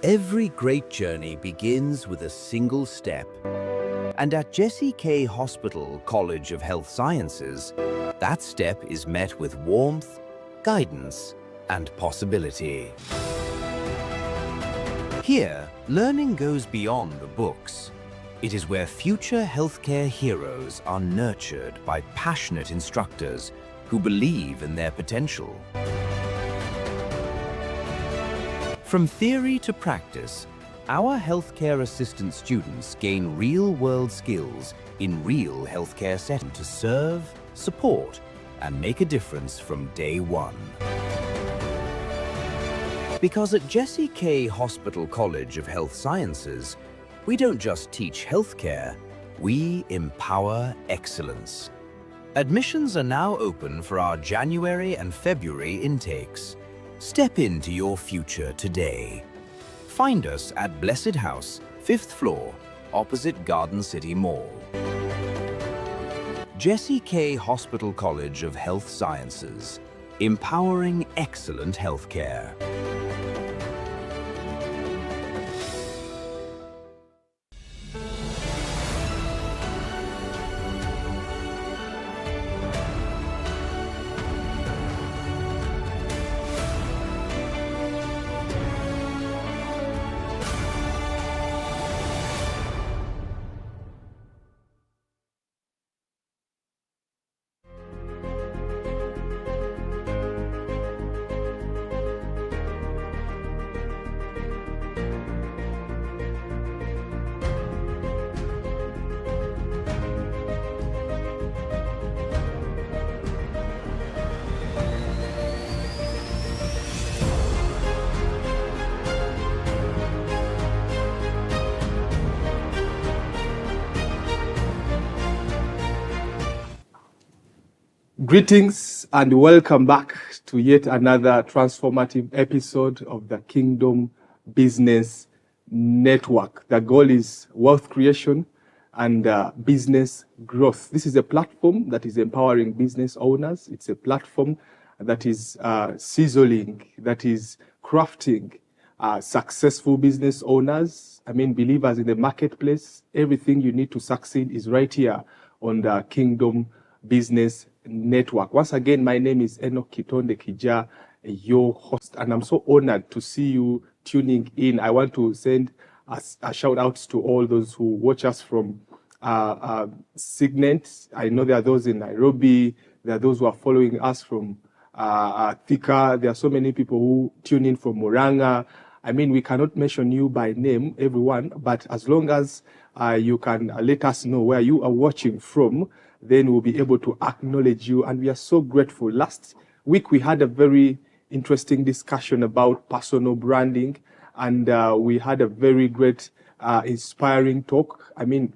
Every great journey begins with a single step. And at Jesse K. Hospital College of Health Sciences, that step is met with warmth, guidance, and possibility. Here, learning goes beyond the books. It is where future healthcare heroes are nurtured by passionate instructors who believe in their potential. From theory to practice, our healthcare assistant students gain real-world skills in real healthcare settings to serve, support, and make a difference from day one. Because at Jesse K. Hospital College of Health Sciences, we don't just teach healthcare, we empower excellence. Admissions are now open for our January and February intakes. Step into your future today. Find us at Blessed House, 5th floor, opposite Garden City Mall. Jesse K. Hospital College of Health Sciences, empowering excellent healthcare. Greetings and welcome back to yet another transformative episode of the Kingdom Business Network. The goal is wealth creation and business growth. This is a platform that is empowering business owners. It's a platform that is sizzling, that is crafting successful business owners. Believers in the marketplace. Everything you need to succeed is right here on the Kingdom Business Network. Once again, my name is Enock Kitondekijja, your host, and I'm so honored to see you tuning in. I want to send a shout out to all those who watch us from Signet. I know there are those in Nairobi. There are those who are following us from Thika. There are so many people who tune in from Muranga. We cannot mention you by name, everyone, but as long as you can let us know where you are watching from, then we'll be able to acknowledge you. And we are so grateful. Last week, we had a very interesting discussion about personal branding. And we had a very great, inspiring talk.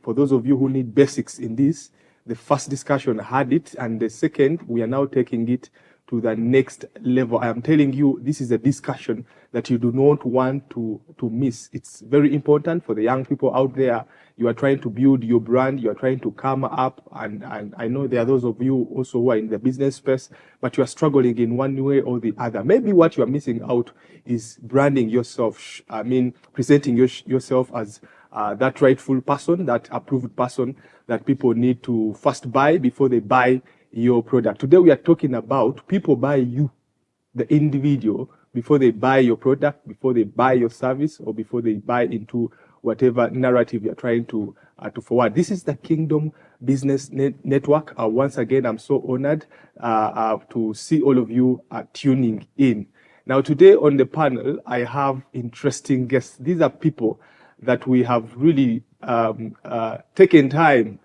For those of you who need basics in this, the first discussion had it. And the second, we are now taking it to the next level. I am telling you, this is a discussion that you do not want to miss. It's very important for the young people out there. You are trying to build your brand. You are trying to come up. And I know there are those of you also who are in the business space, but you are struggling in one way or the other. Maybe what you are missing out is branding yourself. Presenting yourself as that rightful person, that approved person that people need to first buy before they buy your product. Today we are talking about people buy you, the individual, before they buy your product, before they buy your service, or before they buy into whatever narrative you're trying to forward. This is the Kingdom Business Network. Once again, I'm so honored to see all of you tuning in. Now, today on the panel, I have interesting guests. These are people that we have really taken time.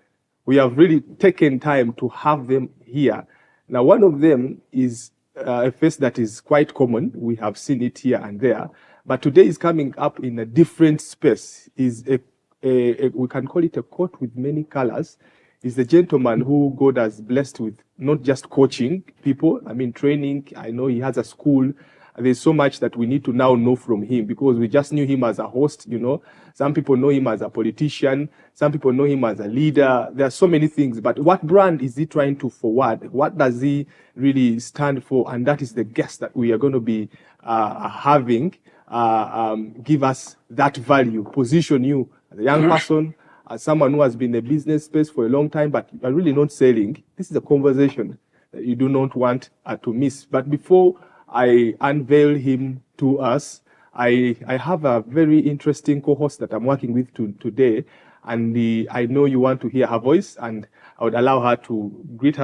We have really taken time to have them here. Now, one of them is a face that is quite common. We have seen it here and there. But today is coming up in a different space. Is we can call it a coat with many colors. Is the gentleman who God has blessed with not just coaching people, training. I know he has a school. There's so much that we need to now know from him, because we just knew him as a host, Some people know him as a politician. Some people know him as a leader. There are so many things. But what brand is he trying to forward? What does he really stand for? And that is the guest that we are going to be having give us that value, position you as a young person, as someone who has been in the business space for a long time, but you are really not selling. This is a conversation that you do not want to miss. But before I unveil him to us, I have a very interesting co-host that I'm working with today, and I know you want to hear her voice, and I would allow her to greet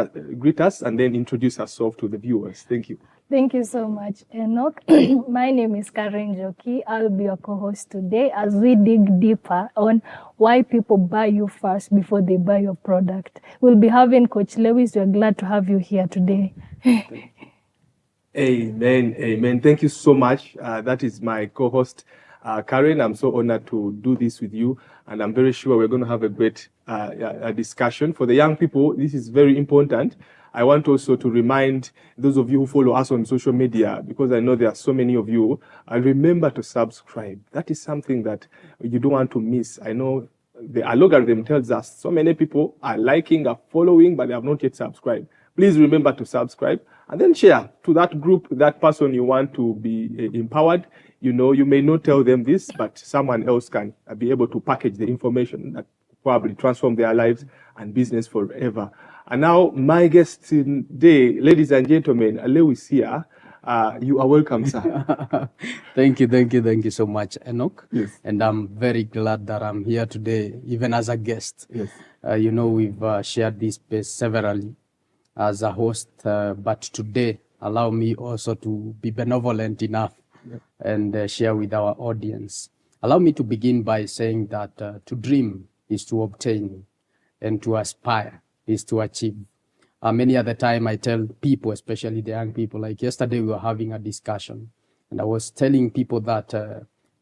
us and then introduce herself to the viewers. Thank you. Thank you so much, Enoch. My name is Njoki. I'll be your co-host today as we dig deeper on why people buy you first before they buy your product. We'll be having Coach Lewis. We're glad to have you here today. Amen. Amen. Thank you so much. That is my co-host, Karen. I'm so honored to do this with you, and I'm very sure we're going to have a great discussion. For the young people, this is very important. I want also to remind those of you who follow us on social media, because I know there are so many of you, remember to subscribe. That is something that you don't want to miss. I know the algorithm tells us so many people are liking, are following, but they have not yet subscribed. Please remember to subscribe and then share to that group, that person you want to be empowered. You know, you may not tell them this, but someone else can be able to package the information that probably transform their lives and business forever. And now, my guest today, ladies and gentlemen, Lewis here. You are welcome, sir. Thank you so much, Enoch. Yes. And I'm very glad that I'm here today, even as a guest. Yes. You know, we've shared this space severally as a host, but today, allow me also to be benevolent enough and share with our audience. Allow me to begin by saying that to dream is to obtain, and to aspire is to achieve. Many other time I tell people, especially the young people, like yesterday we were having a discussion, and I was telling people that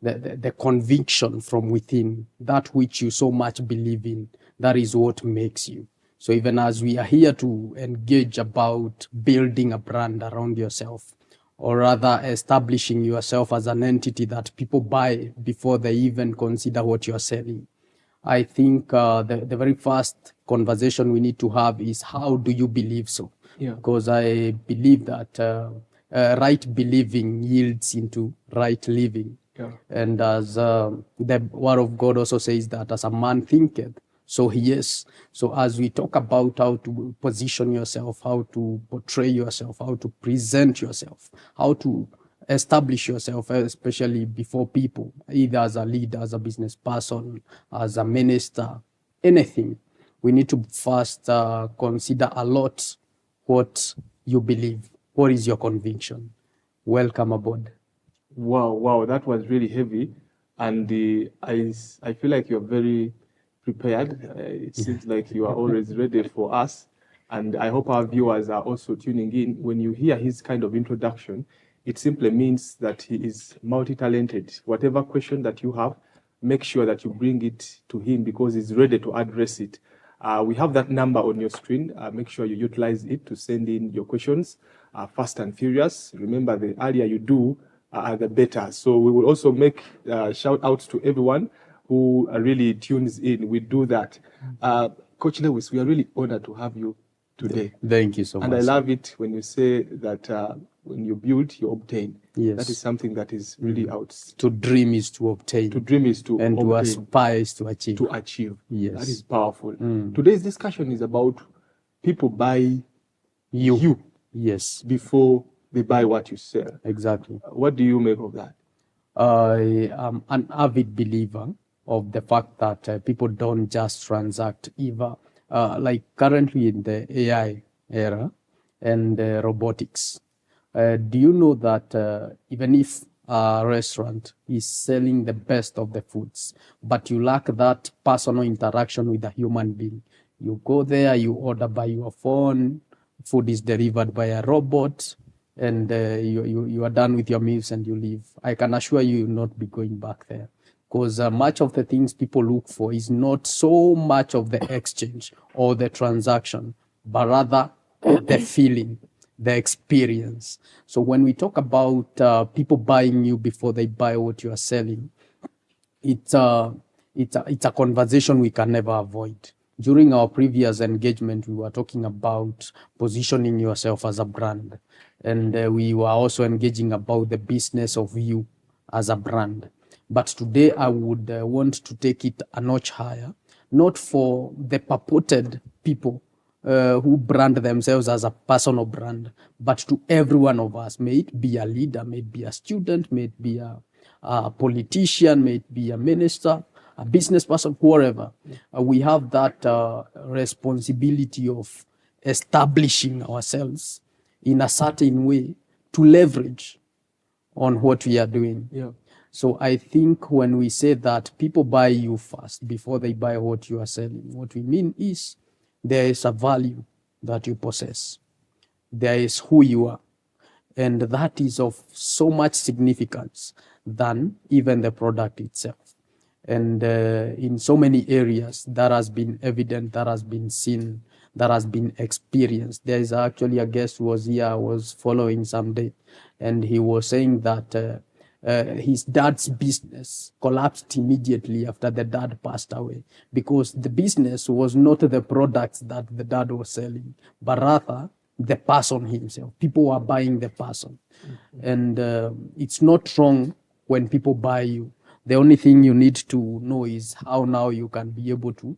the conviction from within, that which you so much believe in, that is what makes you. So even as we are here to engage about building a brand around yourself, or rather establishing yourself as an entity that people buy before they even consider what you're selling, I think the very first conversation we need to have is, how do you believe so? Yeah. Because I believe that right believing yields into right living. Yeah. And as the word of God also says that as a man thinketh, so he is. So as we talk about how to position yourself, how to portray yourself, how to present yourself, how to establish yourself, especially before people, either as a leader, as a business person, as a minister, anything, we need to first consider a lot what you believe. What is your conviction? Welcome aboard. Wow, that was really heavy. And I feel like you're very prepared. It seems like you are always ready for us. And I hope our viewers are also tuning in. When you hear his kind of introduction, it simply means that he is multi-talented. Whatever question that you have, make sure that you bring it to him, because he's ready to address it. We have that number on your screen. Make sure you utilize it to send in your questions fast and furious. Remember, the earlier you do, the better. So we will also make shout outs to everyone who really tunes in. We do that. Coach Lewis, we are really honored to have you today. Thank you so much. And I love it when you say that when you build, you obtain. Yes. That is something that is really out. To dream is to obtain. To dream is to and obtain. to aspire is to achieve. To achieve. Yes. That is powerful. Today's discussion is about people buy you Yes. before they buy what you sell. Exactly. What do you make of that? I am an avid believer of the fact that people don't just transact, either like currently in the AI era and robotics. Do you know that even if a restaurant is selling the best of the foods, but you lack that personal interaction with a human being, you go there, you order by your phone, food is delivered by a robot, and you are done with your meals and you leave. I can assure you, you'll not be going back there. Because much of the things people look for is not so much of the exchange or the transaction, but rather the feeling, the experience. So when we talk about people buying you before they buy what you are selling, it's a conversation we can never avoid. During our previous engagement, we were talking about positioning yourself as a brand. And we were also engaging about the business of you as a brand. But today I would want to take it a notch higher, not for the purported people who brand themselves as a personal brand, but to every one of us. May it be a leader, may it be a student, may it be a politician, may it be a minister, a business person, whoever. We have that responsibility of establishing ourselves in a certain way to leverage on what we are doing. Yeah. So I think when we say that people buy you first before they buy what you are selling, what we mean is there is a value that you possess. There is who you are. And that is of so much significance than even the product itself. And in so many areas, that has been evident, that has been seen, that has been experienced. There is actually a guest who was here, I was following someday, and he was saying that his dad's business collapsed immediately after the dad passed away, because the business was not the products that the dad was selling, but rather the person himself. People were buying the person. And it's not wrong when people buy you. The only thing you need to know is how now you can be able to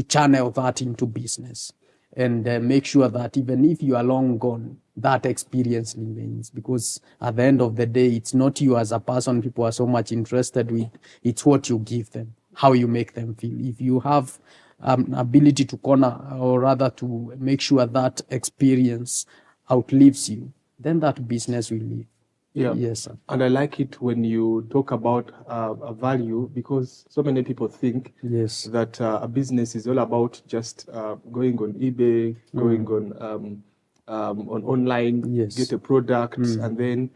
channel that into business, and make sure that even if you are long gone, that experience remains. Because at the end of the day, it's not you as a person people are so much interested with, it's what you give them, how you make them feel. If you have ability to corner, or rather to make sure that experience outlives you, then that business will live. Yeah. Yes, sir. And I like it when you talk about a value, because so many people think Yes. that a business is all about just going on eBay, going on online, Yes. get a product, and then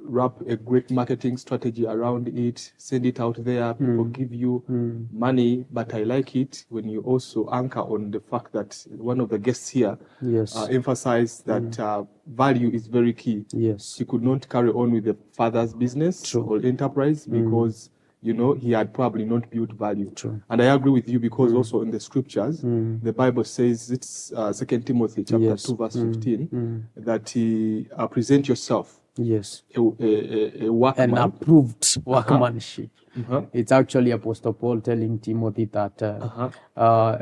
wrap a great marketing strategy around it, send it out there, people give you money. But I like it when you also anchor on the fact that one of the guests here Yes. emphasized that value is very key. Yes. He could not carry on with the father's business True. or enterprise because he had probably not built value. True. And I agree with you, because also in the scriptures, the Bible says, it's 2 Timothy chapter Yes. 2 verse 15, that present yourself Yes. a workman. And approved workmanship. Uh-huh. It's actually Apostle Paul telling Timothy that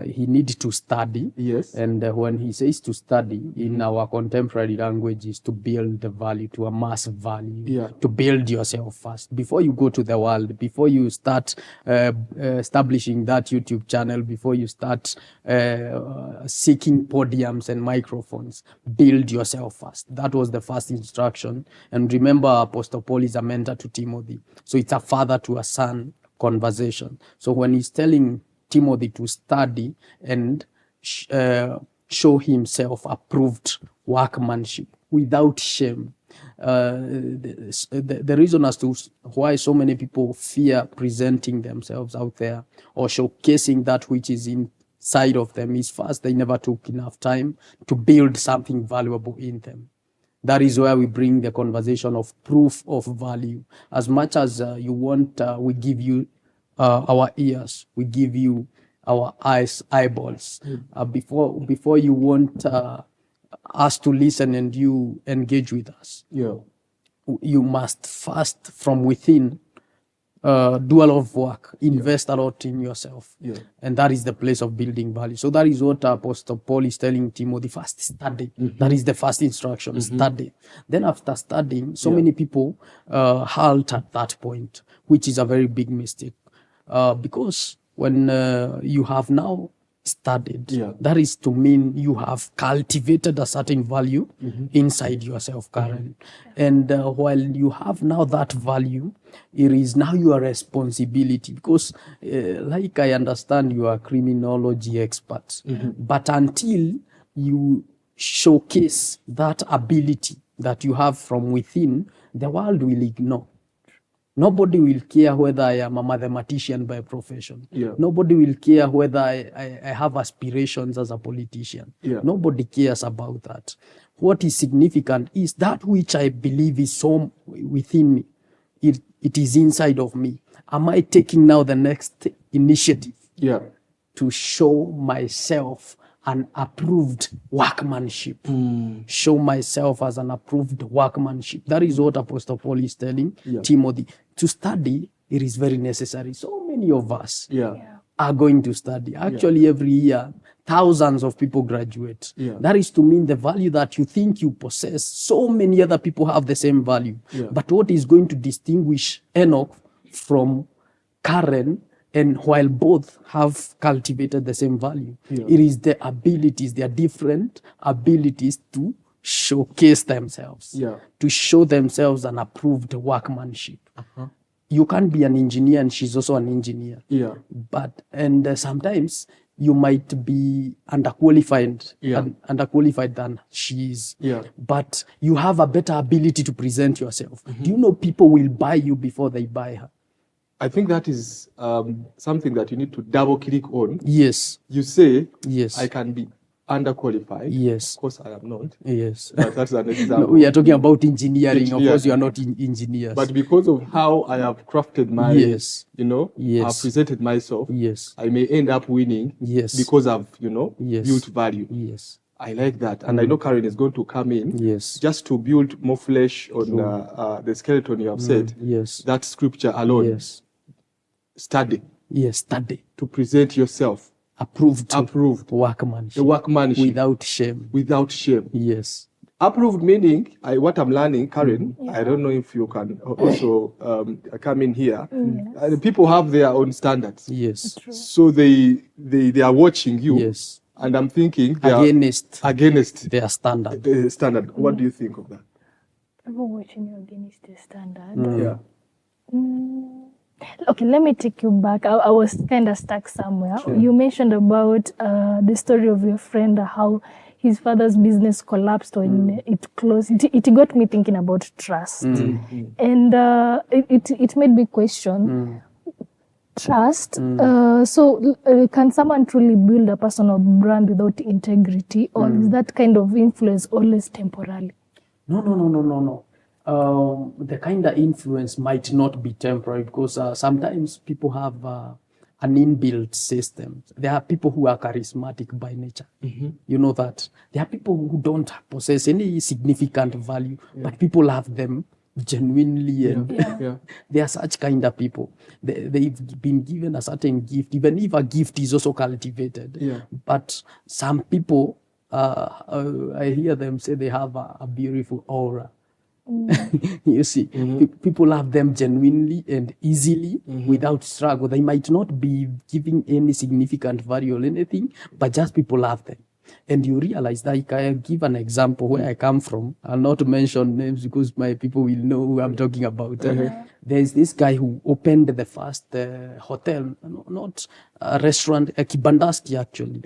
he needs to study. Yes. And when he says to study, in our contemporary language, is to build the value, to amass value, Yeah. to build yourself first. Before you go to the world, before you start establishing that YouTube channel, before you start seeking podiums and microphones, build yourself first. That was the first instruction. And remember, Apostle Paul is a mentor to Timothy. So it's a father to a son conversation. So when he's telling Timothy to study and show himself approved workmanship without shame, the reason as to why so many people fear presenting themselves out there or showcasing that which is inside of them is, first, they never took enough time to build something valuable in them. That is where we bring the conversation of proof of value. As much as you want, we give you our ears, we give you our eyes, eyeballs. Before you want us to listen and you engage with us, Yeah. you must first, from within, do a lot of work, invest a lot in yourself. Yeah. And that is the place of building value. So that is what Apostle Paul is telling Timothy: first study. That is the first instruction, study. Then after studying, so many people halt at that point, which is a very big mistake. Because when you have now studied, that is to mean you have cultivated a certain value inside yourself, Karen. And while you have now that value, it is now your responsibility, because like I understand you are a criminology expert, but until you showcase that ability that you have from within, the world will ignore. Nobody will care whether I am a mathematician by profession. Yeah. Nobody will care whether I have aspirations as a politician. Yeah. Nobody cares about that. What is significant is that which I believe is so within me. It is inside of me. Am I taking now the next initiative Yeah. to show myself an approved workmanship. Show myself as an approved workmanship. That is what Apostle Paul is telling Timothy. To study, it is very necessary. So many of us are going to study. Actually, every year, thousands of people graduate. That is to mean the value that you think you possess, so many other people have the same value. But what is going to distinguish Enoch from Karen, and while both have cultivated the same value, it is the abilities, their different abilities to showcase themselves, to show themselves an approved workmanship. You can't be an engineer and she's also an engineer. But sometimes you might be underqualified than she is. But you have a better ability to present yourself. Do you know people will buy you before they buy her? I think that is something that you need to double click on. Yes. You say, yes, I can be underqualified. Yes. Of course, I am not. Yes. But that's an example. No, we are talking about engineering. Of course, you are not engineers. But because of how I have crafted my, I've presented myself, I may end up winning because I've, built value. Yes. I like that. And I know Karen is going to come in just to build more flesh on the skeleton you have said. That scripture alone. Study. Yes, study. To present yourself. Approved. Workmanship. The workmanship. Without shame. Without shame. Yes. Approved meaning, what I'm learning, Karen, I don't know if you can also come in here. People have their own standards. Yes. So they are watching you. Yes. And I'm thinking they against their standard. What do you think of that? People watching you against the standard. Okay, let me take you back. I was kind of stuck somewhere. You mentioned about the story of your friend, how his father's business collapsed when it closed. It got me thinking about trust. And it made me question trust. So can someone truly build a personal brand without integrity, or is that kind of influence always temporary? No. The kind of influence might not be temporary because sometimes people have an inbuilt system. There are people who are charismatic by nature. You know that. There are people who don't possess any significant value, but people love them genuinely. And they are such kind of people. They've been given a certain gift, even if a gift is also cultivated. But some people, I hear them say they have a beautiful aura. You see, people love them genuinely and easily without struggle. They might not be giving any significant value or anything, but just people love them. And you realize that I give an example where I come from. I'll not mention names because my people will know who I'm talking about. There's this guy who opened the first hotel, not a restaurant, a Kibandaski actually,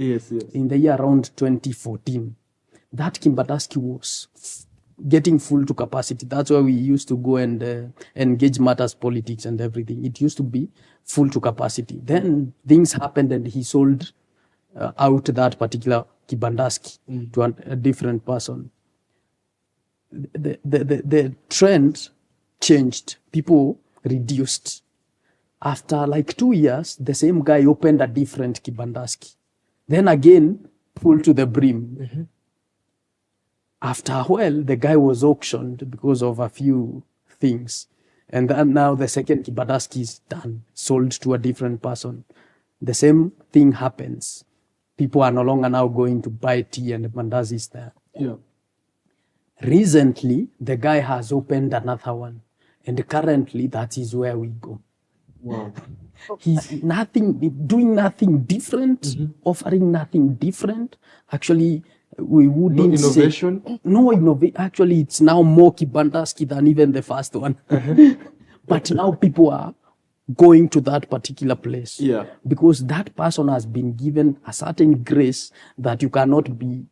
in the year around 2014. That Kibandaski was getting full to capacity. That's why we used to go and engage matters, politics and everything. It used to be full to capacity. Then things happened and he sold out that particular Kibandaski to a different person. The trend changed. People reduced. After like 2 years, the same guy opened a different Kibandaski. Then again, full to the brim. After a while, the guy was auctioned because of a few things. And then now the second Kibandaski is done, sold to a different person. The same thing happens. People are no longer now going to buy tea and mandazis there. Recently, the guy has opened another one. And currently, that is where we go. Wow. He's doing nothing different, offering nothing different. Actually, we wouldn't innovation? say... No innovation. Actually, it's now more Kibandaski than even the first one. But now people are going to that particular place. Because that person has been given a certain grace that you cannot be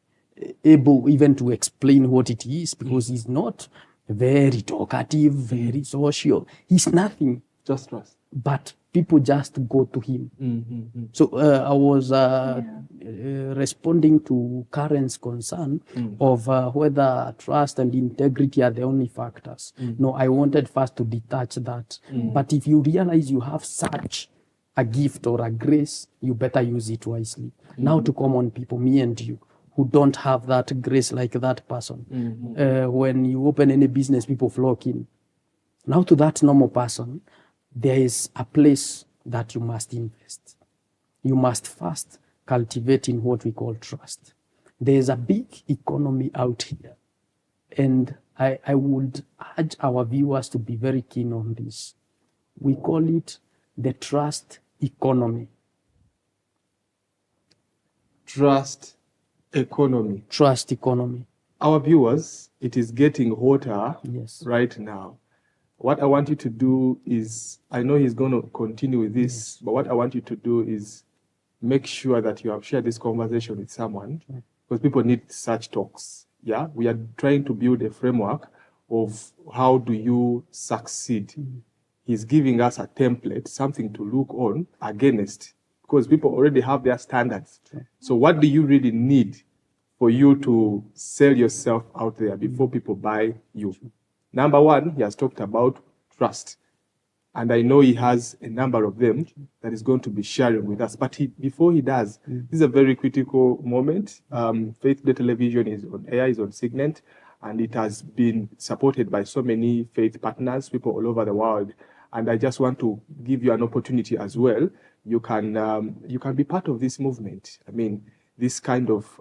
able even to explain what it is, because he's not very talkative, very social. He's nothing. Just trust. But people just go to him. So I was responding to Karen's concern of whether trust and integrity are the only factors. No, I wanted first to detach that. But if you realize you have such a gift or a grace, you better use it wisely. Now to common people, me and you, who don't have that grace like that person. When you open any business, people flock in. Now to that normal person, there is a place that you must invest. You must first cultivate in what we call trust. There is a big economy out here. And I would urge our viewers to be very keen on this. We call it the trust economy. Trust economy. Trust economy. Our viewers, it is getting hotter Yes. right now. What I want you to do is, I know he's going to continue with this, but what I want you to do is make sure that you have shared this conversation with someone, because people need such talks. Yeah, we are trying to build a framework of how do you succeed. He's giving us a template, something to look on against, because people already have their standards. So what do you really need for you to sell yourself out there before people buy you? Number one, he has talked about trust. And I know he has a number of them that he's going to be sharing with us. But before he does, this is a very critical moment. Faith Day Television is on air, is on Signet, and it has been supported by so many faith partners, people all over the world. And I just want to give you an opportunity as well. You can be part of this movement. I mean, this kind of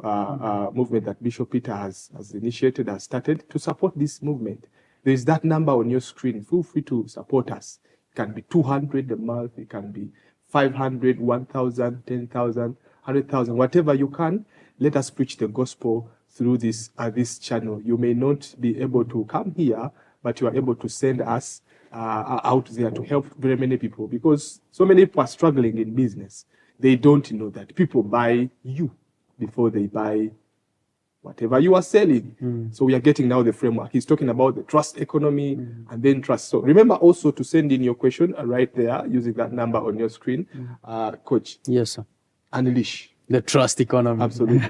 movement that Bishop Peter has initiated, has started to support this movement. There is that number on your screen. Feel free to support us. It can be 200 a month. It can be 500, 1,000, 10,000, 100,000, whatever you can. Let us preach the gospel through this channel. You may not be able to come here, but you are able to send us out there to help very many people, because so many people are struggling in business. They don't know that people buy you before they buy whatever you are selling. So we are getting now the framework. He's talking about the trust economy and then trust. So remember also to send in your question right there using that number on your screen. Coach. Yes, sir. Unleash. The trust economy. Absolutely.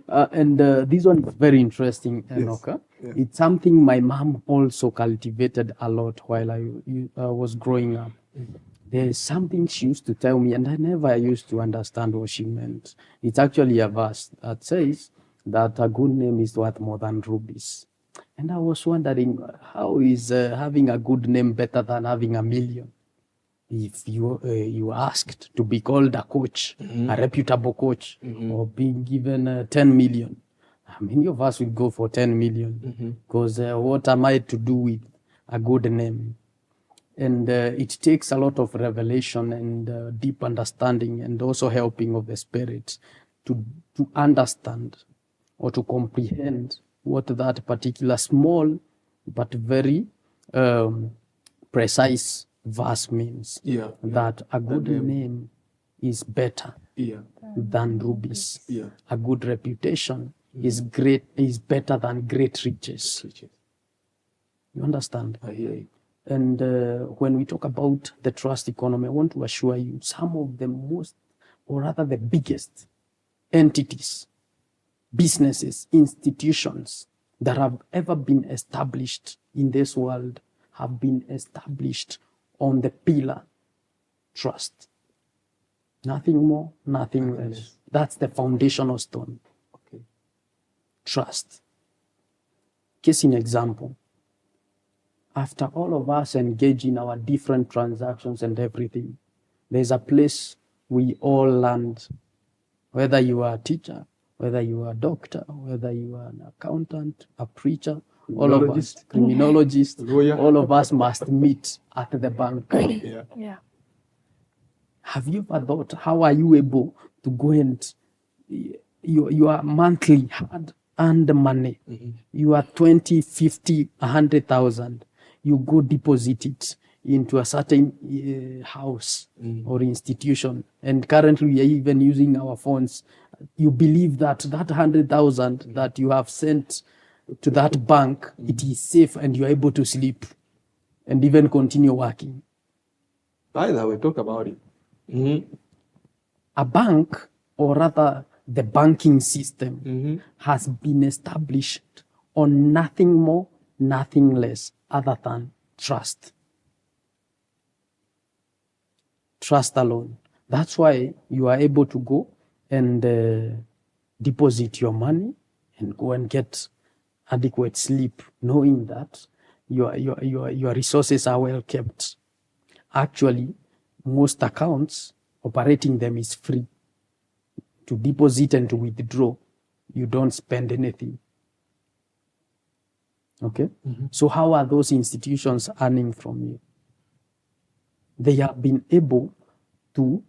And this one is very interesting, Enock. Yeah. It's something my mom also cultivated a lot while I was growing up. There is something she used to tell me, and I never used to understand what she meant. It's actually a verse that says that a good name is worth more than rubies. And I was wondering, how is having a good name better than having a million? If you asked to be called a coach, a reputable coach, or being given 10 million, many of us will go for 10 million, because what am I to do with a good name? And it takes a lot of revelation and deep understanding, and also helping of the Spirit to understand or to comprehend what that particular small but very precise verse means. That a good name is better than rubies. A good reputation is better than great riches. You understand? I hear you. And when we talk about the trust economy, I want to assure you some of the most, or rather the biggest entities, businesses, institutions that have ever been established in this world have been established on the pillar trust. Nothing more, nothing less. That's the foundational stone. Okay. Trust. Case in example. After all of us engage in our different transactions and everything, there's a place we all land. Whether you are a teacher, whether you are a doctor, whether you are an accountant, a preacher, all of us, criminologist, all of us must meet at the bank. Yeah. Have you ever thought, how are you able to go and your monthly hard-earned money, you are 20, 50, 100,000, you go deposit it into a certain house or institution, and currently we are even using our phones. You believe that 100,000 that you have sent to that bank, it is safe, and you are able to sleep and even continue working. By the way, talk about it. A bank, or rather the banking system, has been established on nothing more, nothing less other than trust. trust alone. That's why you are able to go and deposit your money and go and get adequate sleep, knowing that your resources are well kept. Actually, most accounts, operating them is free. To deposit and to withdraw, you don't spend anything. Okay? So how are those institutions earning from you? They have been able to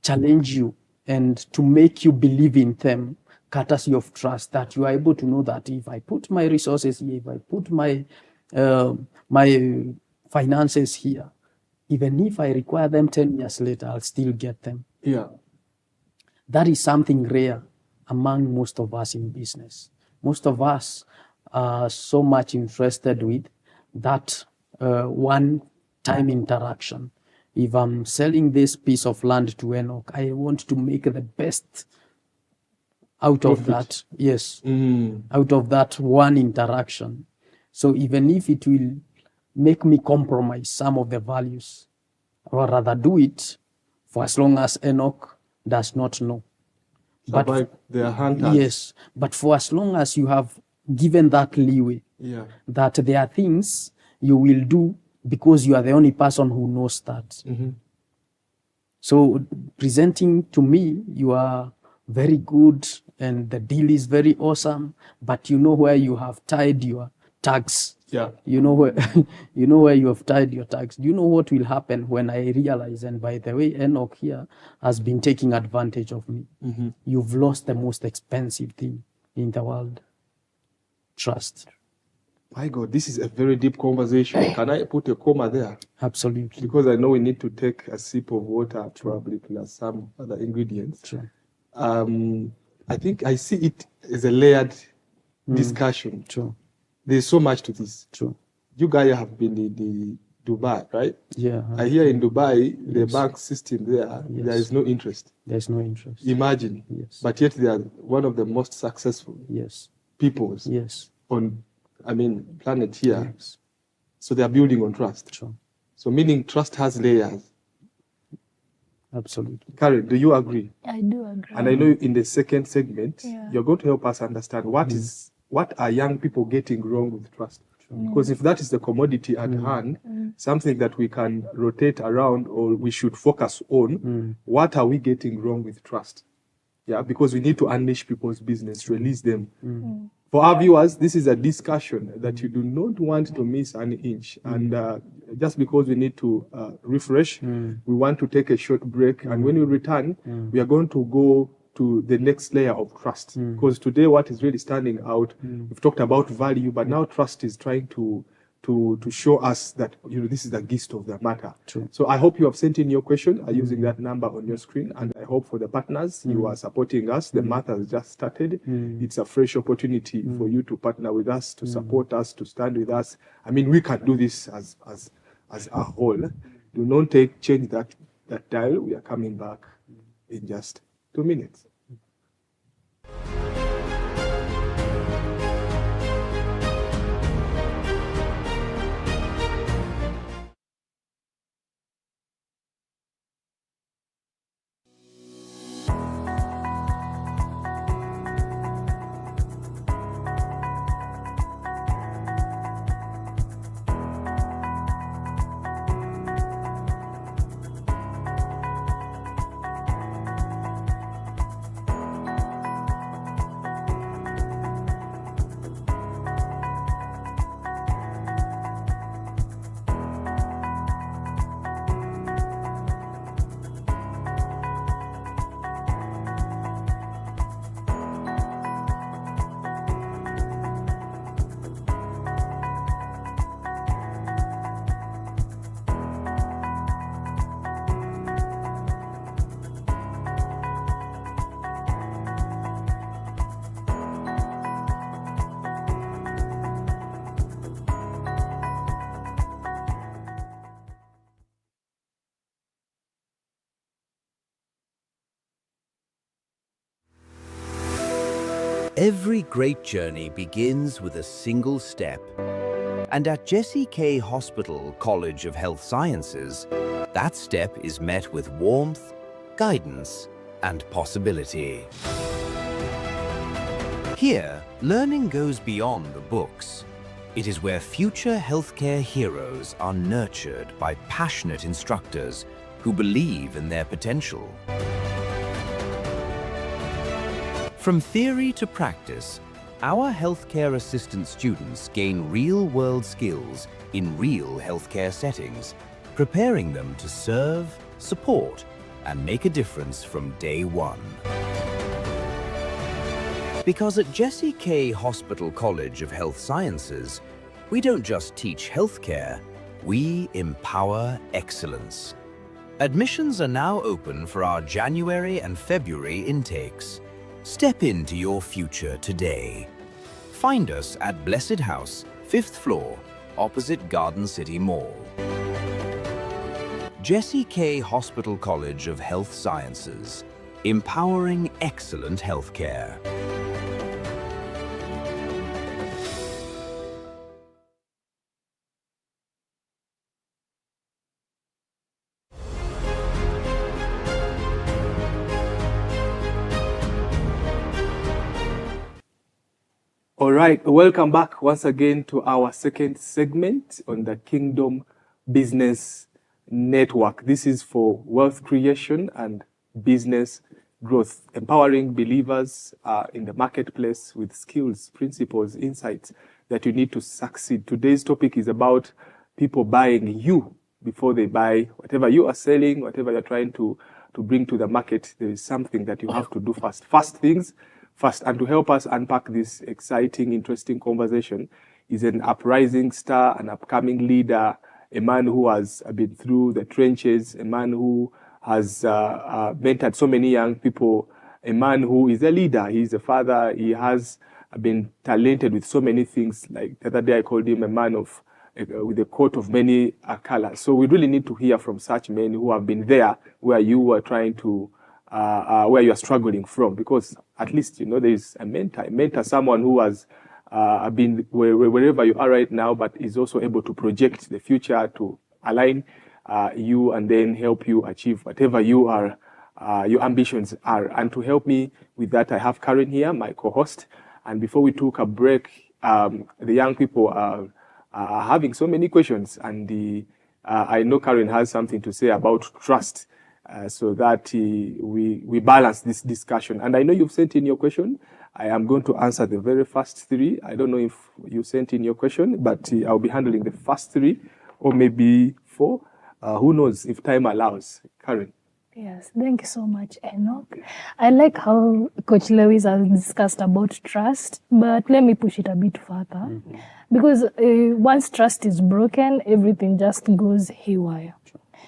challenge you and to make you believe in them, courtesy of trust, that you are able to know that if I put my resources here, if I put my finances here, even if I require them 10 years later, I'll still get them. Yeah. That is something rare among most of us in business. Most of us are so much interested with that one-time interaction. If I'm selling this piece of land to Enock, I want to make the best out of that. Yes, out of that one interaction. So even if it will make me compromise some of the values, or rather do it for as long as Enock does not know. Survive their hunters. Yes, but for as long as you have given that leeway, that there are things you will do because you are the only person who knows that. So presenting to me, you are very good and the deal is very awesome, but you know where you have tied your tags. Yeah. You know where you have tied your tags. Do you know what will happen when I realize, and by the way, Enock here has been taking advantage of me. You've lost the most expensive thing in the world. Trust. My God, this is a very deep conversation. Can I put a comma there? Absolutely. Because I know we need to take a sip of water, probably plus some other ingredients. True. I think I see it as a layered discussion. True. There's so much to this. True. You guys have been in the Dubai, right? Yeah. I hear in Dubai, the bank system there, there is no interest. There's no interest. Imagine. Yes. But yet they are one of the most successful peoples on, planet here. Yes. So they are building on trust. True. So meaning trust has layers. Absolutely. Karen, do you agree? I do agree. And I know in the second segment, Yeah. you're going to help us understand what are young people getting wrong with trust. Because if that is the commodity at hand, something that we can rotate around or we should focus on, what are we getting wrong with trust? Yeah, because we need to unleash people's business, release them. For our viewers, this is a discussion that you do not want to miss an inch. And just because we need to refresh, we want to take a short break. And when we return, we are going to go to the next layer of trust. Because today what is really standing out, we've talked about value, but now trust is trying to show us that this is the gist of the matter. True. So I hope you have sent in your question using that number on your screen, and I hope for the partners you are supporting us. The math has just started. It's a fresh opportunity for you to partner with us, to support us, to stand with us. We can do this as a whole. Do not change that dial. We are coming back in just 2 minutes. Every great journey begins with a single step. And at Jesse K. Hospital College of Health Sciences, but that step is met with warmth, guidance, and possibility. Here, learning goes beyond the books. It is where future healthcare heroes are nurtured by passionate instructors who believe in their potential. From theory to practice, our healthcare assistant students gain real-world skills in real healthcare settings, preparing them to serve, support, and make a difference from day one. Because at Jessie K Hospital College of Health Sciences, we don't just teach healthcare, we empower excellence. Admissions are now open for our January and February intakes. Step into your future today. Find us at Blessed House, 5th floor, opposite Garden City Mall. Jessie K Hospital College of Health Sciences, empowering excellent healthcare. All right, welcome back once again to our second segment on the Kingdom Business Network. This is for wealth creation and business growth, empowering believers in the marketplace with skills, principles, insights that you need to succeed. Today's topic is about people buying you before they buy whatever you are selling, whatever you're trying to bring to the market. There is something that you have to do first. First things first. And to help us unpack this exciting, interesting conversation is an uprising star, an upcoming leader, a man who has been through the trenches, a man who has mentored so many young people, a man who is a leader. He's a father. He has been talented with so many things. Like the other day, I called him a man of with a coat of many colors. So we really need to hear from such men who have been there where you were trying to, where you are struggling from, because at least, you know, there is a mentor, someone who has been wherever you are right now, but is also able to project the future, to align you and then help you achieve whatever you are, your ambitions are. And to help me with that, I have Karen here, my co-host. And before we took a break, the young people are having so many questions, and I know Karen has something to say about trust. So that we balance this discussion. And I know you've sent in your question. I am going to answer the very first three. I don't know if you sent in your question, but I'll be handling the first three or maybe four. Who knows if time allows. Karen. Yes, thank you so much, Enoch. I like how Coach Lewis has discussed about trust, but let me push it a bit further. Because once trust is broken, everything just goes haywire.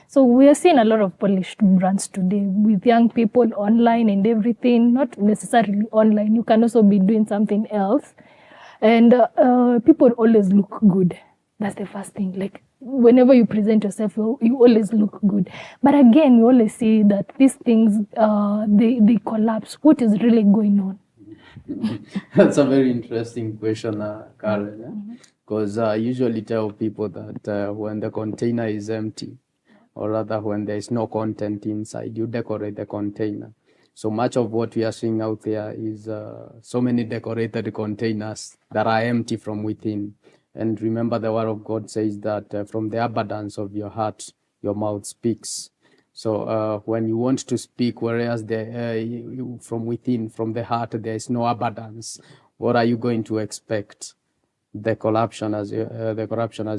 So we are seeing a lot of polished brands today with young people online and everything, not necessarily online. You can also be doing something else. And people always look good. That's the first thing. Like whenever you present yourself, you always look good. But again, you always see that these things, they collapse. What is really going on? That's a very interesting question, Karen. Because I usually tell people that when the container is empty, or rather when there is no content inside, you decorate the container. So much of what we are seeing out there is so many decorated containers that are empty from within. And remember, the word of God says that from the abundance of your heart, your mouth speaks. So when you want to speak, whereas from within, from the heart, there is no abundance, what are you going to expect? The corruption, as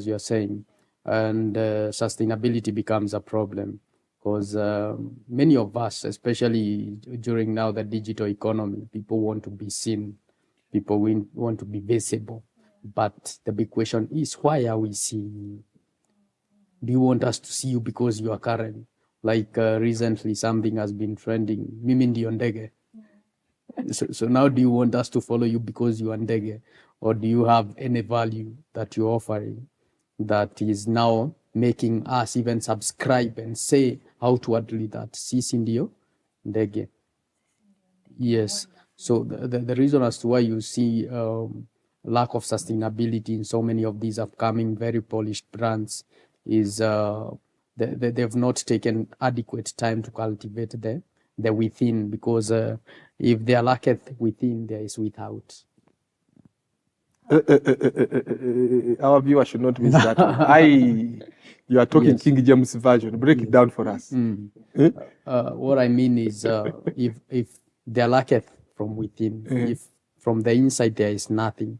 you're saying. And sustainability becomes a problem, because many of us, especially during now the digital economy, people want to be seen, people want to be visible. But the big question is, why are we seeing you? Do you want us to see you because you are Karen? Like recently something has been trending, Mimi ndio Ndege. So now do you want us to follow you because you are Ndege? Or do you have any value that you're offering that is now making us even subscribe and say outwardly that sisi ndio Ndege? Yes. So the reason as to why you see lack of sustainability in so many of these upcoming very polished brands is they've not taken adequate time to cultivate the within, because if there lacketh within, there is without. Our viewer should not miss that one. You are talking Yes. King James Version. Break it down for us. What I mean is, if there lacketh from within, if from the inside there is nothing,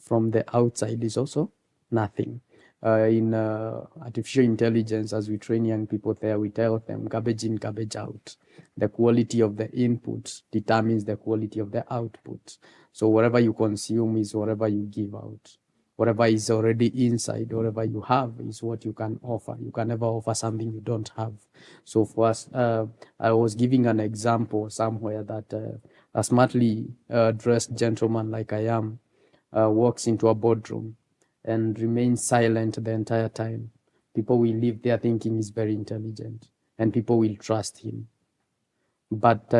from the outside is also nothing. In artificial intelligence, as we train young people there, we tell them garbage in, garbage out. The quality of the input determines the quality of the output. So whatever you consume is whatever you give out. Whatever is already inside, whatever you have is what you can offer. You can never offer something you don't have. So for us, I was giving an example somewhere that a smartly dressed gentleman like I am walks into a boardroom and remains silent the entire time. People will leave there thinking he's very intelligent, and people will trust him. But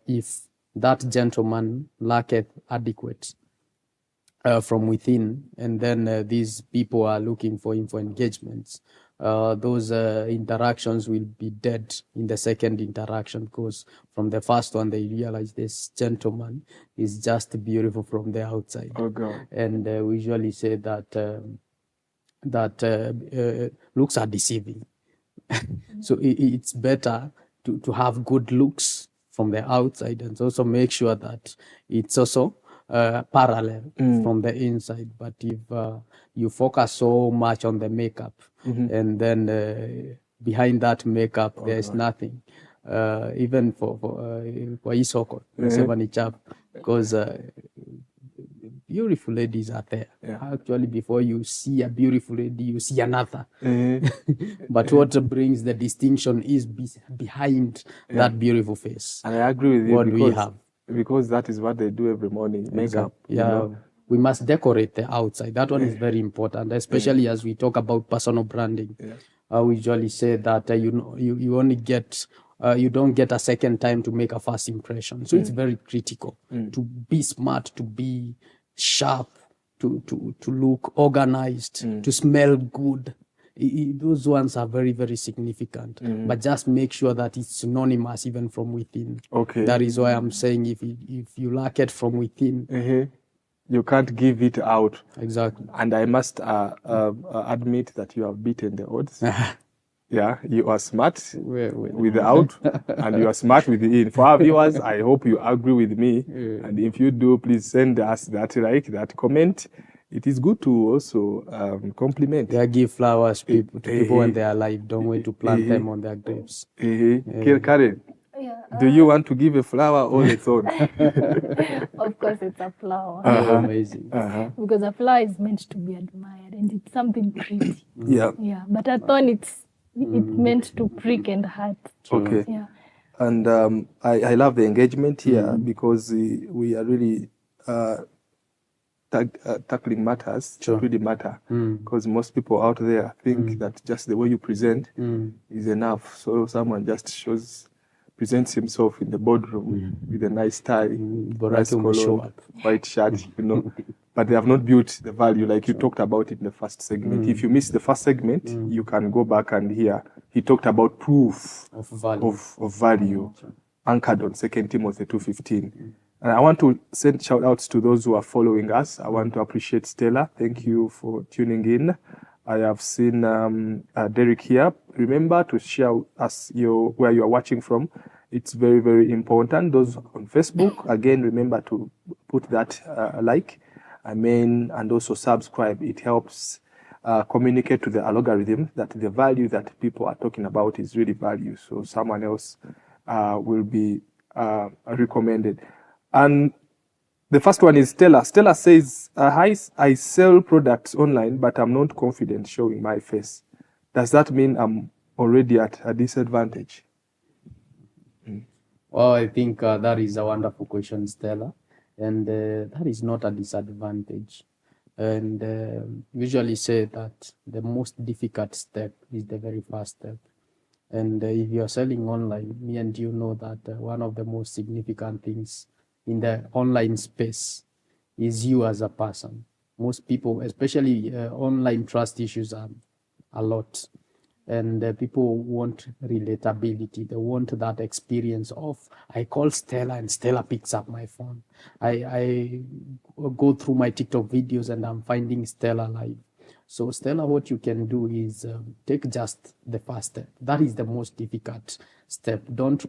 if that gentleman lacketh adequate from within, and then these people are looking for him for engagements, those interactions will be dead in the second interaction, because from the first one they realize this gentleman is just beautiful from the outside. Oh God. And we usually say that looks are deceiving. So it's better to have good looks from the outside, and also make sure that it's also parallel from the inside. But if you focus so much on the makeup, and then behind that makeup there is nothing, even for hii soko nasema ni chap, because beautiful ladies are there. Actually, before you see a beautiful lady, you see another. But what brings the distinction is behind that beautiful face. And I agree with you. What we have. Because that is what they do every morning. Makeup. Yeah. You know? We must decorate the outside. That one is very important, especially as we talk about personal branding. We usually say that you only get you don't get a second time to make a first impression. So it's very critical to be smart, to be sharp, to look organized, to smell good. Those ones are very, very significant. But just make sure that it's synonymous even from within. Okay. That is why I'm saying if you lack it from within, you can't give it out. Exactly. And I must admit that you have beaten the odds. Yeah, you are smart with the out, and you are smart with the in. For our viewers, I hope you agree with me. And if you do, please send us that like, that comment. It is good to also compliment. They give flowers to people when they are alive. Don't wait to plant them on their graves. Karen, Yeah. do you want to give a flower or a thorn? Of course, it's a flower. Amazing. Because a flower is meant to be admired, and it's something pretty. Yeah. Yeah. But a thorn, it's meant to prick and hurt. Okay. Yeah. And I love the engagement here because we are really tackling matters that really matter. Because most people out there think that just the way you present is enough. So someone just presents himself in the boardroom with a nice tie, nice color, white shirt, but they have not built the value like you talked about in the first segment. If you missed the first segment, you can go back and hear. He talked about proof Of value. of value, anchored on 2 Timothy 2:15. And I want to send shout outs to those who are following us. I want to appreciate Stella. Thank you for tuning in. I have seen Derek here. Remember to share us where you are watching from. It's very, very important. Those on Facebook, again, remember to put that like, and also subscribe. It helps communicate to the algorithm that the value that people are talking about is really value. So someone else will be recommended. And the first one is Stella. Stella says, I sell products online, but I'm not confident showing my face. Does that mean I'm already at a disadvantage? Well, I think that is a wonderful question, Stella. And that is not a disadvantage. And usually say that the most difficult step is the very first step. And if you are selling online, me and you know that one of the most significant things in the online space is you as a person. Most people, especially online trust issues, are a lot. And people want relatability. They want that experience of, I call Stella and Stella picks up my phone. I go through my TikTok videos and I'm finding Stella live. So Stella, what you can do is take just the first step. That is the most difficult step. Don't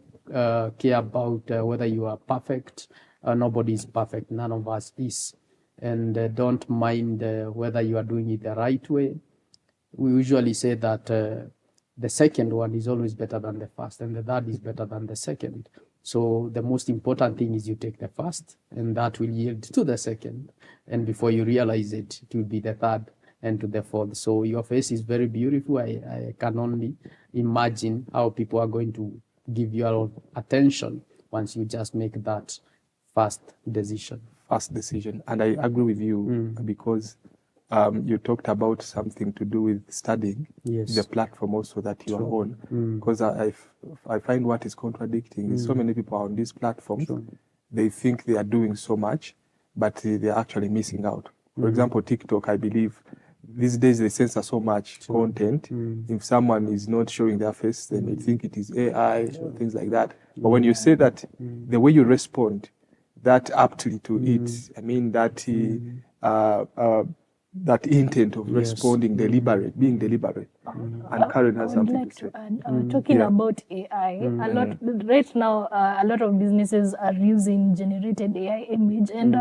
care about whether you are perfect. Nobody is perfect. None of us is. And don't mind whether you are doing it the right way. We usually say that the second one is always better than the first, and the third is better than the second. So the most important thing is you take the first, and that will yield to the second. And before you realize it, it will be the third and to the fourth. So your face is very beautiful. I can only imagine how people are going to give you a lot of attention once you just make that first decision. And I agree with you because you talked about something to do with studying the platform also that you are on. Because I find what is contradicting is so many people are on these platforms. They think they are doing so much, but they are actually missing out. For example, TikTok, I believe these days they censor so much content. If someone is not showing their face, they may think it is AI or things like that. But when you say that, the way you respond that aptly to it, I mean that intent of responding being deliberate. And Karen has something to say. Talking about AI, a lot right now, a lot of businesses are using generated AI image, and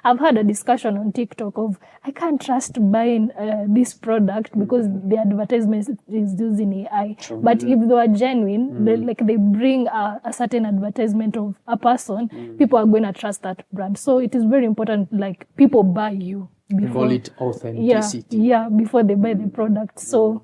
I've had a discussion on TikTok of I can't trust buying this product because the advertisement is using AI. But if they are genuine, they bring a certain advertisement of a person, people are going to trust that brand. So it is very important, like people buy you. Call it authenticity. Yeah, before they buy the product. So,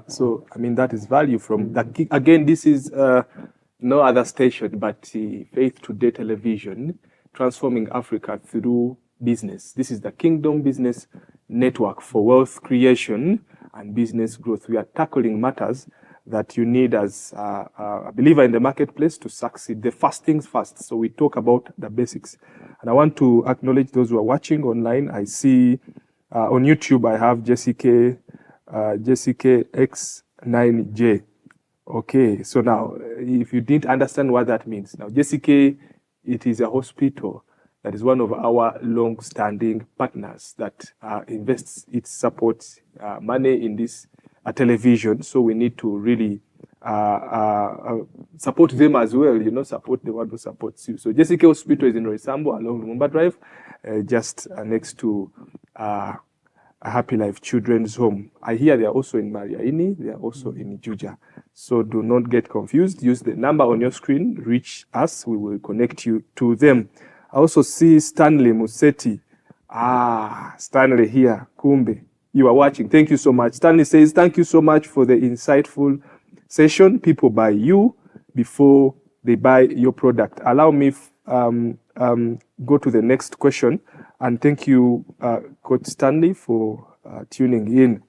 so I mean, that is value from that. Again, this is no other station but Faith Today Television, transforming Africa through business. This is the Kingdom Business Network for wealth creation and business growth. We are tackling matters that you need as a believer in the marketplace to succeed. The first things first. So we talk about the basics. And I want to acknowledge those who are watching online. I see on YouTube, I have Jessica X9J. Okay, so now, if you didn't understand what that means. Now, Jessica, it is a hospital that is one of our long-standing partners that invests its support money in this television. So we need to really support them as well, support the one who supports you. So Jessica Hospital is in Roysambu along Lumumba Drive, just next to a Happy Life Children's Home. I hear they are also in Mariaini, they are also in Juja. So do not get confused. Use the number on your screen, reach us, we will connect you to them. I also see Stanley Museti. Stanley here, Kumbe. You are watching. Thank you so much. Stanley says, thank you so much for the insightful session. People buy you before they buy your product. Allow me go to the next question. And thank you, Coach Stanley, for tuning in.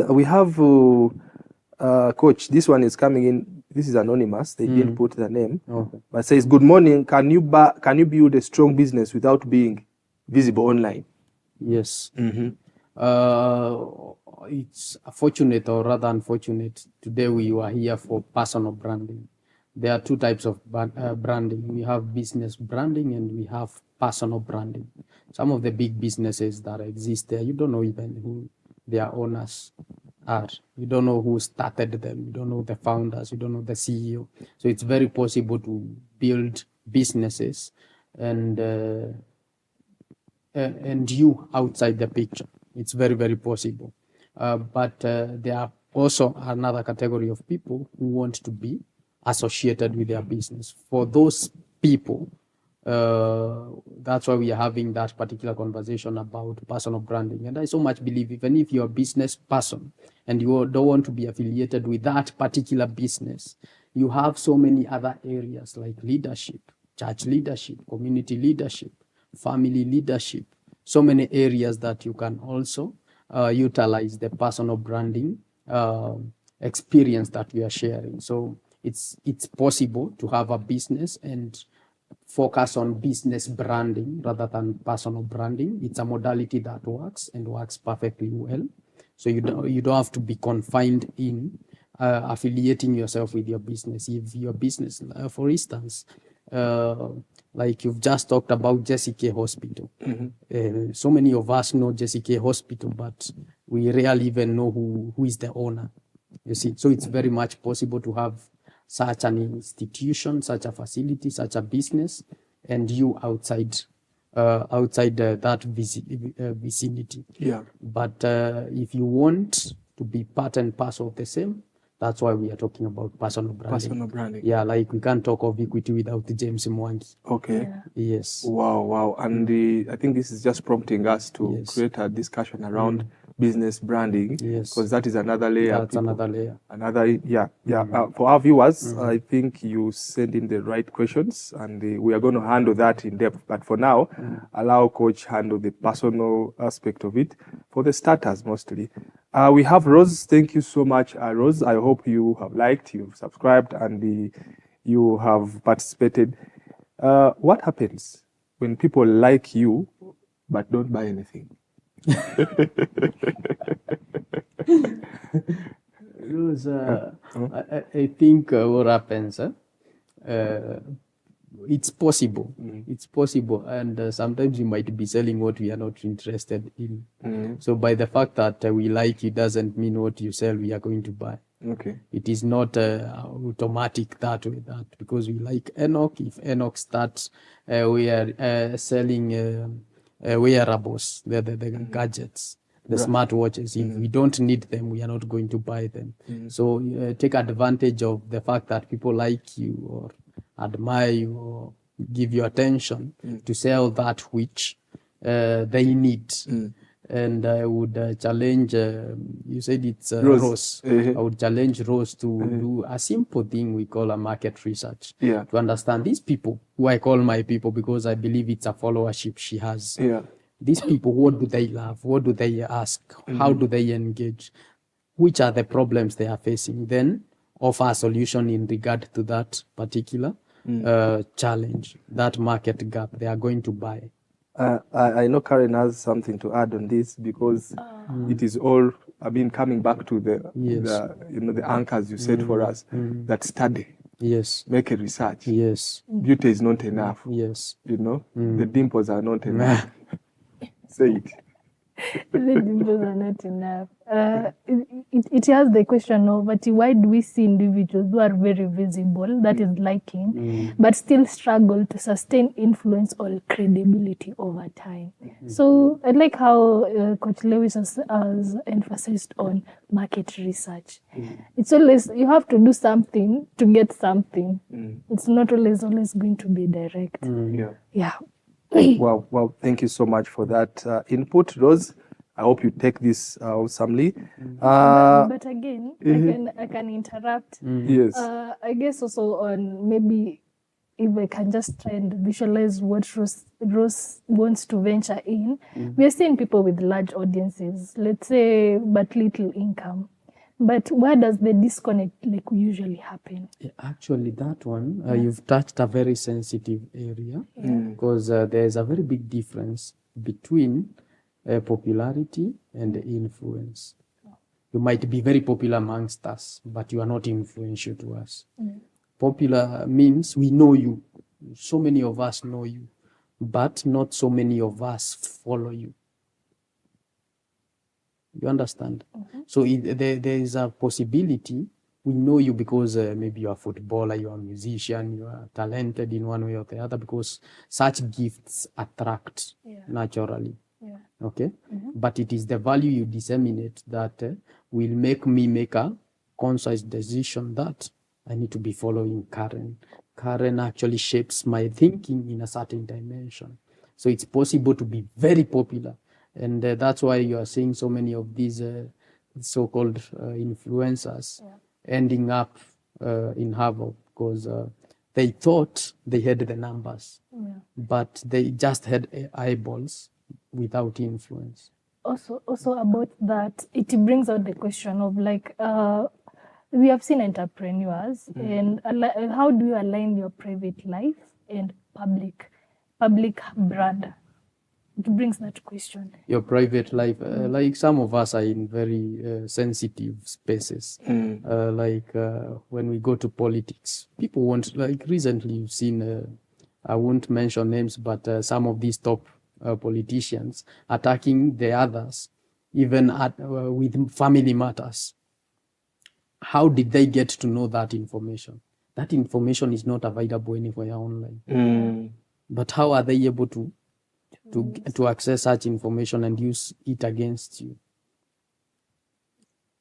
We have, Coach, this one is coming in. This is anonymous. They didn't put the name. Okay. But says, good morning. Can you build a strong business without being visible online? Yes. It's fortunate, or rather unfortunate. Today we are here for personal branding. There are two types of branding. We have business branding and we have personal branding. Some of the big businesses that exist there, you don't know even who their owners are. You don't know who started them. You don't know the founders. You don't know the CEO. So it's very possible to build businesses and you outside the picture. It's very, very possible. But there are also another category of people who want to be associated with their business. For those people, that's why we are having that particular conversation about personal branding. And I so much believe even if you're a business person and you don't want to be affiliated with that particular business, you have so many other areas like leadership, church leadership, community leadership, family leadership, so many areas that you can also utilize the personal branding experience that we are sharing. So it's possible to have a business and focus on business branding rather than personal branding. It's a modality that works and works perfectly well. So you don't have to be confined in affiliating yourself with your business. If your business, for instance, like you've just talked about Jesse K Hospital. So many of us know Jesse K Hospital, but we rarely even know who is the owner. You see, so it's very much possible to have such an institution, such a facility, such a business, and you outside that vicinity. Yeah. But if you want to be part and parcel of the same, that's why we are talking about personal branding. Personal branding. Yeah, like we can't talk of equity without James Mwangi. Okay. Yeah. Yes. Wow. And I think this is just prompting us to Yes. create a discussion around business branding. Yes. Because that is another layer. That's another layer. For our viewers, I think you send in the right questions, and we are going to handle that in depth. But for now, allow Coach handle the personal aspect of it for the starters mostly. We have Rose. Thank you so much, Rose. I hope you have liked, you've subscribed, and you have participated. What happens when people like you but don't buy anything? Rose, I think what happens, it's possible. It's possible. And sometimes you might be selling what we are not interested in. So by the fact that we like you doesn't mean what you sell we are going to buy. Okay. It is not automatic that way, because we like Enock. If Enock starts, we are selling wearables, the gadgets, the smartwatches. If we don't need them, we are not going to buy them. So take advantage of the fact that people like you or admire you or give you attention to sell that which they need. And I would challenge, you said it's Rose. I would challenge Rose to do a simple thing we call a market research. Yeah. To understand these people, who I call my people because I believe it's a followership she has. Yeah. These people, what do they love? What do they ask? How do they engage? Which are the problems they are facing? Then offer a solution in regard to that particular challenge, that market gap they are going to buy. I know Karen has something to add on this, because it is all, coming back to the anchors you set for us, that study. Yes. Make a research. Yes. Beauty is not enough. Yes. The dimples are not enough. Say it. The dimples are not enough. It has the question of, but why do we see individuals who are very visible, that is liking, but still struggle to sustain influence or credibility over time? So I like how Coach Lewis has emphasized on market research. It's always, you have to do something to get something. It's not always going to be direct. Yeah. Well, thank you so much for that input, Rose. I hope you take this awesomely. But again, I can interrupt. Yes. I guess also on, maybe if I can just try and visualize what Rose wants to venture in. We are seeing people with large audiences, let's say, but little income. But where does the disconnect usually happen? Actually, that one, you've touched a very sensitive area, because there is a very big difference between popularity and influence. You might be very popular amongst us, but you are not influential to us. Popular means we know you. So many of us know you, but not so many of us follow you. You understand? So there is a possibility we know you because maybe you are a footballer, you are a musician, you are talented in one way or the other, because such gifts attract naturally. Okay? But it is the value you disseminate that will make me make a conscious decision that I need to be following Karen. Karen actually shapes my thinking in a certain dimension. So it's possible to be very popular. And that's why you are seeing so many of these so-called influencers ending up in Harvard, because they thought they had the numbers, but they just had eyeballs without influence. Also about that, it brings out the question of we have seen entrepreneurs, and how do you align your private life and public brand? it brings that question. Your private life, like some of us are in very sensitive spaces. When we go to politics, people want, like recently you've seen, I won't mention names, but some of these top politicians attacking the others, even with family matters. How did they get to know that information? That information is not available anywhere online. But how are they able to access such information and use it against you?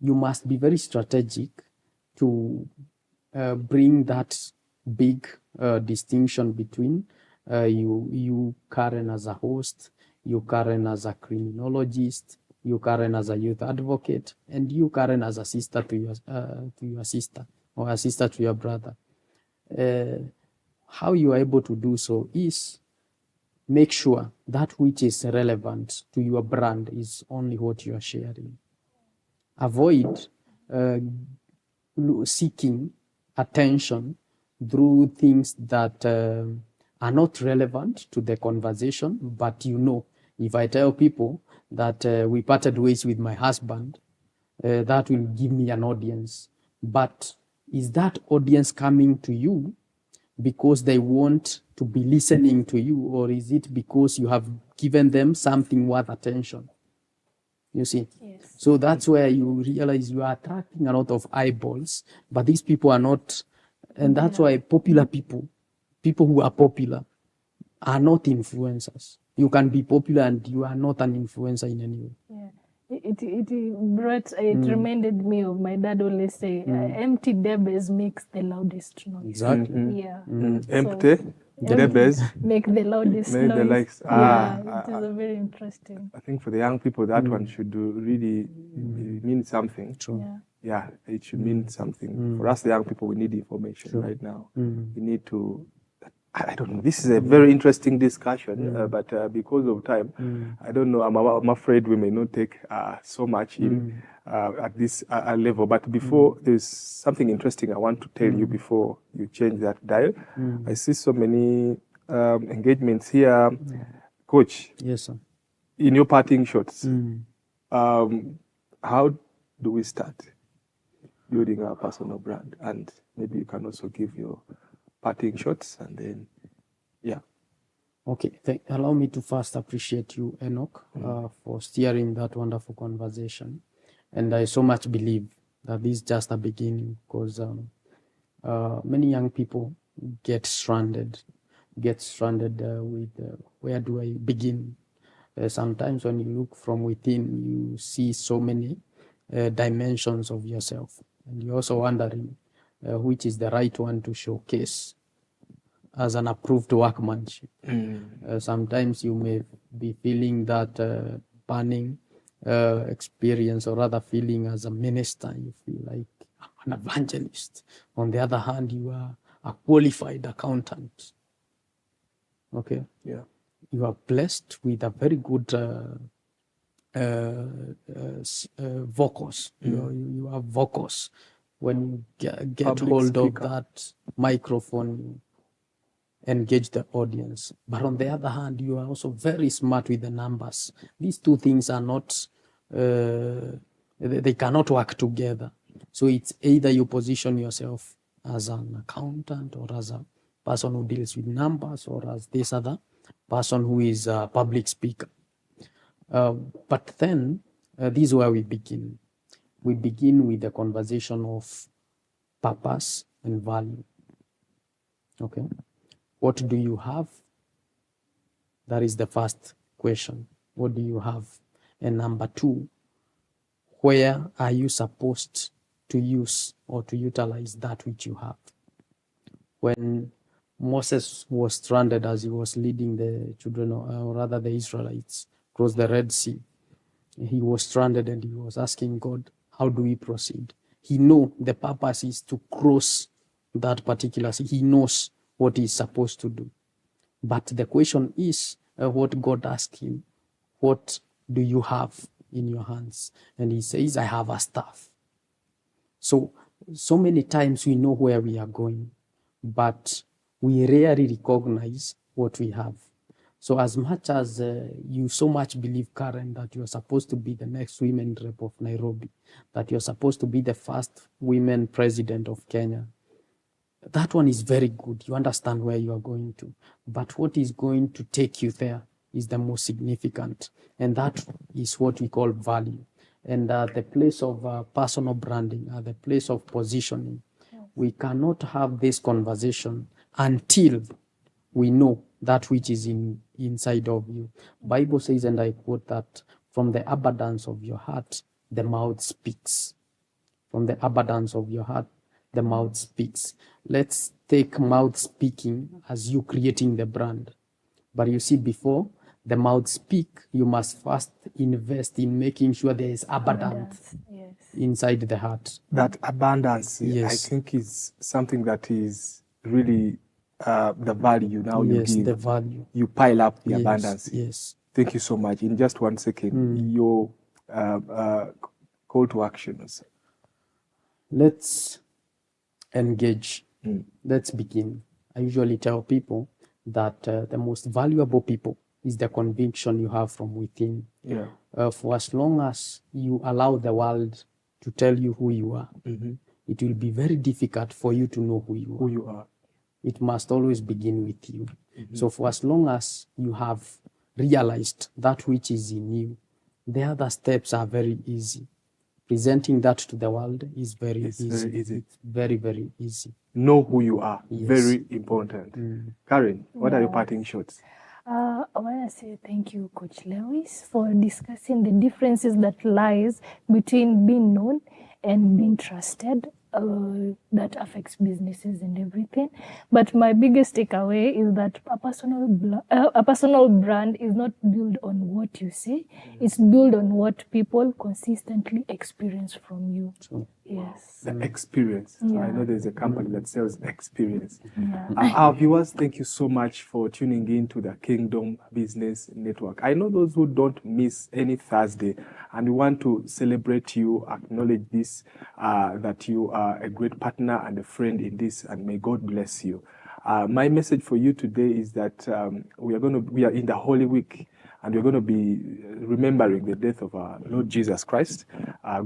You must be very strategic to bring that big distinction between you, Karen, as a host, you, Karen, as a criminologist, you, Karen, as a youth advocate, and you, Karen, as a sister to your sister, or a sister to your brother. How you are able to do so is make sure that which is relevant to your brand is only what you are sharing. Avoid seeking attention through things that are not relevant to the conversation, but if I tell people that we parted ways with my husband, that will give me an audience. But is that audience coming to you because they want to be listening to you, or is it because you have given them something worth attention? You see? Yes. So that's where you realize you are attracting a lot of eyeballs, but these people are not, and that's why popular people who are popular are not influencers. You can be popular and you are not an influencer in any way. Yeah. It reminded me of my dad always say, empty debes makes the loudest noise. Exactly. Yeah. Empty debes make the loudest make noise. the likes. It is very interesting. I think for the young people, that one should really mean something. True. Yeah. Yeah, it should mean something. For us, the young people, we need information right now. We need to. I don't know. This is a very interesting discussion, but because of time, I don't know. I'm afraid we may not take so much in at this level. But before, there's something interesting I want to tell you before you change that dial. I see so many engagements here. Coach, Yes, sir. in your parting shots, how do we start building our personal brand? And maybe you can also give your parting shots, and then, yeah. Okay, allow me to first appreciate you, Enoch, for steering that wonderful conversation. And I so much believe that this is just a beginning, because many young people get stranded with where do I begin? Sometimes when you look from within, you see so many dimensions of yourself, and you're also wondering which is the right one to showcase as an approved workmanship. Sometimes you may be feeling that burning experience, or rather feeling as a minister, you feel like an evangelist. On the other hand, you are a qualified accountant. Okay? Yeah. You are blessed with a very good vocals. You have vocals. When you get Public hold speaker. of that microphone, you engage the audience. But on the other hand, you are also very smart with the numbers. These two things are not, they cannot work together. So it's either you position yourself as an accountant, or as a person who deals with numbers, or as this other person who is a public speaker. But then, this is where we begin. We begin with the conversation of purpose and value. Okay? What do you have? That is the first question. What do you have? And number two, where are you supposed to use or to utilize that which you have? When Moses was stranded as he was leading the children, or rather the Israelites, across the Red Sea, he was stranded and he was asking God, how do we proceed? He knew the purpose is to cross that particular sea. He knows what he's supposed to do. But the question is what God asked him, what do you have in your hands? And he says, I have a staff. So many times we know where we are going, but we rarely recognize what we have. So as much as you so much believe, Karen, that you're supposed to be the next women rep of Nairobi, that you're supposed to be the first women president of Kenya, that one is very good. You understand where you are going to. But what is going to take you there is the most significant. And that is what we call value. And the place of personal branding, the place of positioning, we cannot have this conversation until we know that which is inside of you. Bible says, and I quote, that from the abundance of your heart, the mouth speaks. From the abundance of your heart, the mouth speaks. Let's take mouth speaking as you creating the brand. But you see, before the mouth speak, you must first invest in making sure there is abundance inside the heart. That abundance, Yes. I think, is something that is really the value now you Yes, give. the value. You pile up the Yes, abundance. yes. Thank you so much. In just 1 second, your call to actions. Let's engage. Let's begin. I usually tell people that the most valuable people is the conviction you have from within. Yeah. For as long as you allow the world to tell you who you are, it will be very difficult for you to know who you are. It must always begin with you. So for as long as you have realized that which is in you, the other steps are very easy. Presenting that to the world is very easy. Very easy. It's very, very easy. Know who you are. Yes. Very important. Karen, what are your parting shots? I want to say thank you, Coach Lewis, for discussing the differences that lies between being known and being trusted. That affects businesses and everything. But my biggest takeaway is that a personal brand is not built on what you say. It's built on what people consistently experience from you. So, yes. The experience. So I know there's a company that sells experience. Yeah. Our viewers, thank you so much for tuning in to the Kingdom Business Network. I know those who don't miss any Thursday, and we want to celebrate you, acknowledge this, that you are a great partner and a friend in this, and may God bless you. My message for you today is that we are in the Holy Week, and we're going to be remembering the death of our Lord Jesus Christ.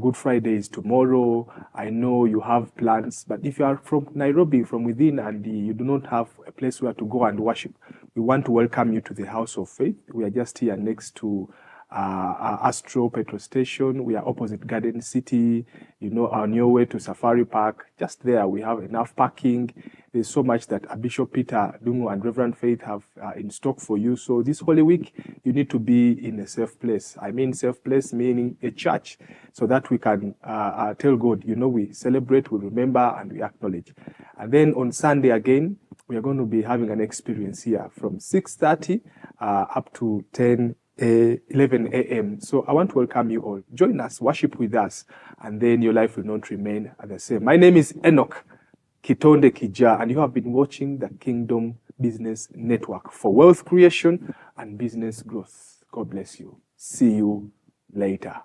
Good Friday is tomorrow. I know you have plans, but if you are from Nairobi, from within, and you do not have a place where to go and worship, we want to welcome you to the House of Faith. We are just here next to Astro Petrol Station. We are opposite Garden City, on your way to Safari Park. Just there, we have enough parking. There's so much that Bishop Peter Dungo and Reverend Faith have in stock for you. So this Holy Week, you need to be in a safe place. I mean safe place meaning a church, so that we can tell God, we celebrate, we remember, and we acknowledge. And then on Sunday again, we are going to be having an experience here from 6:30 up to 11 a.m. So I want to welcome you all. Join us, worship with us, and then your life will not remain the same. My name is Enock, Kitondekijja, and you have been watching the Kingdom Business Network for wealth creation and business growth. God bless you. See you later.